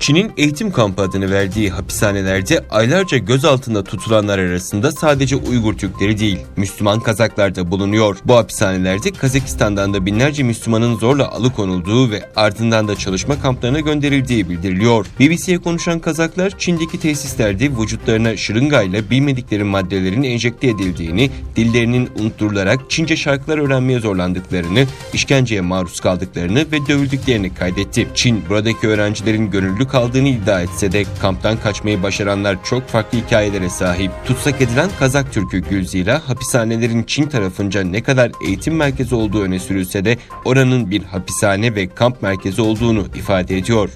Çin'in eğitim kampı adını verdiği hapishanelerde aylarca gözaltında tutulanlar arasında sadece Uygur Türkleri değil, Müslüman Kazaklar da bulunuyor. Bu hapishanelerde Kazakistan'dan da binlerce Müslümanın zorla alıkonulduğu ve ardından da çalışma kamplarına gönderildiği bildiriliyor. BBC'ye konuşan Kazaklar, Çin'deki tesislerde vücutlarına şırıngayla bilmedikleri maddelerin enjekte edildiğini, dillerinin unutturularak Çince şarkılar öğrenmeye zorlandıklarını, işkenceye maruz kaldıklarını ve dövüldüklerini kaydetti. Çin, buradaki öğrencilerin gönüllü kaldığını iddia etse de kamptan kaçmayı başaranlar çok farklı hikayelere sahip. Tutsak edilen Kazak Türk'ü Gülzira, hapishanelerin Çin tarafınca ne kadar eğitim merkezi olduğu öne sürülse de oranın bir hapishane ve kamp merkezi olduğunu ifade ediyor.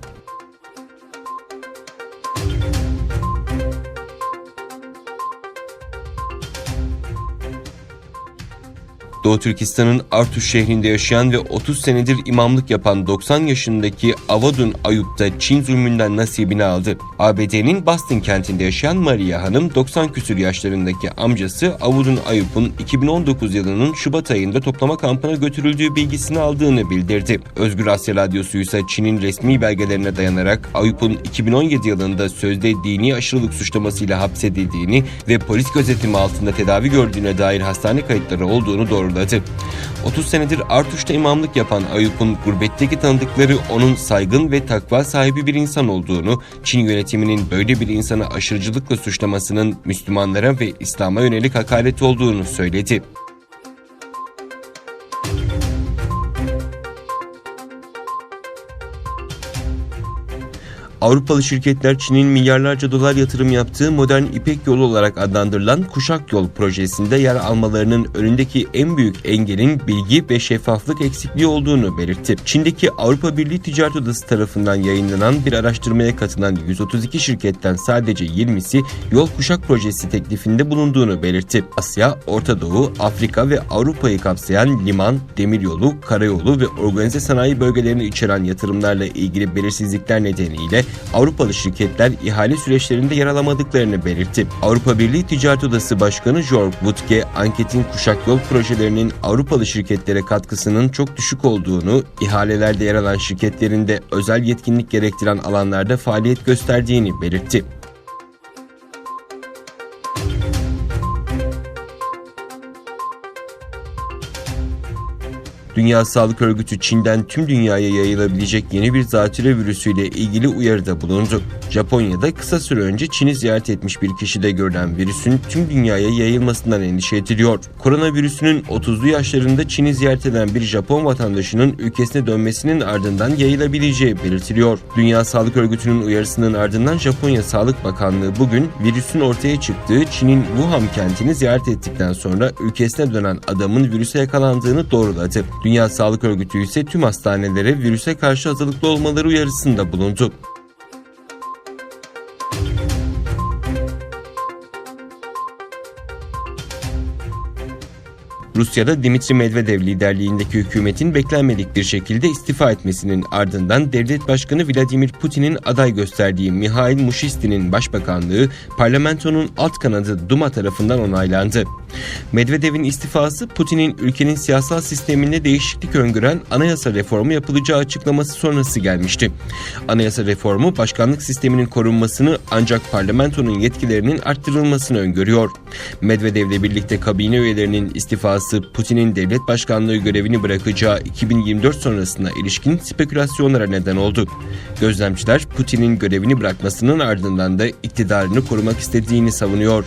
Doğu Türkistan'ın Artuş şehrinde yaşayan ve 30 senedir imamlık yapan 90 yaşındaki Avadun Ayup da Çin zulmünden nasibini aldı. ABD'nin Boston kentinde yaşayan Maria Hanım, 90 küsur yaşlarındaki amcası Avadun Ayup'un 2019 yılının Şubat ayında toplama kampına götürüldüğü bilgisini aldığını bildirdi. Özgür Asya Radyosu ise Çin'in resmi belgelerine dayanarak Ayup'un 2017 yılında sözde dini aşırılık suçlamasıyla hapsedildiğini ve polis gözetimi altında tedavi gördüğüne dair hastane kayıtları olduğunu doğruladı. 30 senedir Artuş'ta imamlık yapan Ayup'un gurbetteki tanıdıkları onun saygın ve takva sahibi bir insan olduğunu, Çin yönetiminin böyle bir insanı aşırıcılıkla suçlamasının Müslümanlara ve İslam'a yönelik hakaret olduğunu söyledi. Avrupalı şirketler Çin'in milyarlarca dolar yatırım yaptığı modern İpek Yolu olarak adlandırılan Kuşak Yol projesinde yer almalarının önündeki en büyük engelin bilgi ve şeffaflık eksikliği olduğunu belirtti. Çin'deki Avrupa Birliği Ticaret Odası tarafından yayınlanan bir araştırmaya katılan 132 şirketten sadece 20'si Yol Kuşak projesi teklifinde bulunduğunu belirtti. Asya, Orta Doğu, Afrika ve Avrupa'yı kapsayan liman, demiryolu, karayolu ve organize sanayi bölgelerini içeren yatırımlarla ilgili belirsizlikler nedeniyle Avrupalı şirketler ihale süreçlerinde yer alamadıklarını belirtti. Avrupa Birliği Ticaret Odası Başkanı Jörg Wuttke, anketin Kuşak Yol projelerinin Avrupalı şirketlere katkısının çok düşük olduğunu, ihalelerde yer alan şirketlerin de özel yetkinlik gerektiren alanlarda faaliyet gösterdiğini belirtti. Dünya Sağlık Örgütü Çin'den tüm dünyaya yayılabilecek yeni bir zatürre virüsüyle ilgili uyarıda bulundu. Japonya'da kısa süre önce Çin'i ziyaret etmiş bir kişide görülen virüsün tüm dünyaya yayılmasından endişe ediliyor. Koronavirüsünün 30'lu yaşlarında Çin'i ziyaret eden bir Japon vatandaşının ülkesine dönmesinin ardından yayılabileceği belirtiliyor. Dünya Sağlık Örgütü'nün uyarısının ardından Japonya Sağlık Bakanlığı bugün virüsün ortaya çıktığı Çin'in Wuhan kentini ziyaret ettikten sonra ülkesine dönen adamın virüse yakalandığını doğruladı. Dünya Sağlık Örgütü ise tüm hastanelere virüse karşı hazırlıklı olmaları uyarısında bulundu. Rusya'da Dmitri Medvedev liderliğindeki hükümetin beklenmedik bir şekilde istifa etmesinin ardından devlet başkanı Vladimir Putin'in aday gösterdiği Mihail Mushustin'in başbakanlığı parlamentonun alt kanadı Duma tarafından onaylandı. Medvedev'in istifası Putin'in ülkenin siyasal sisteminde değişiklik öngören anayasa reformu yapılacağı açıklaması sonrası gelmişti. Anayasa reformu başkanlık sisteminin korunmasını ancak parlamentonun yetkilerinin arttırılmasını öngörüyor. Medvedev'le birlikte kabine üyelerinin istifası Putin'in devlet başkanlığı görevini bırakacağı 2024 sonrasına ilişkin spekülasyonlara neden oldu. Gözlemciler Putin'in görevini bırakmasının ardından da iktidarını korumak istediğini savunuyor.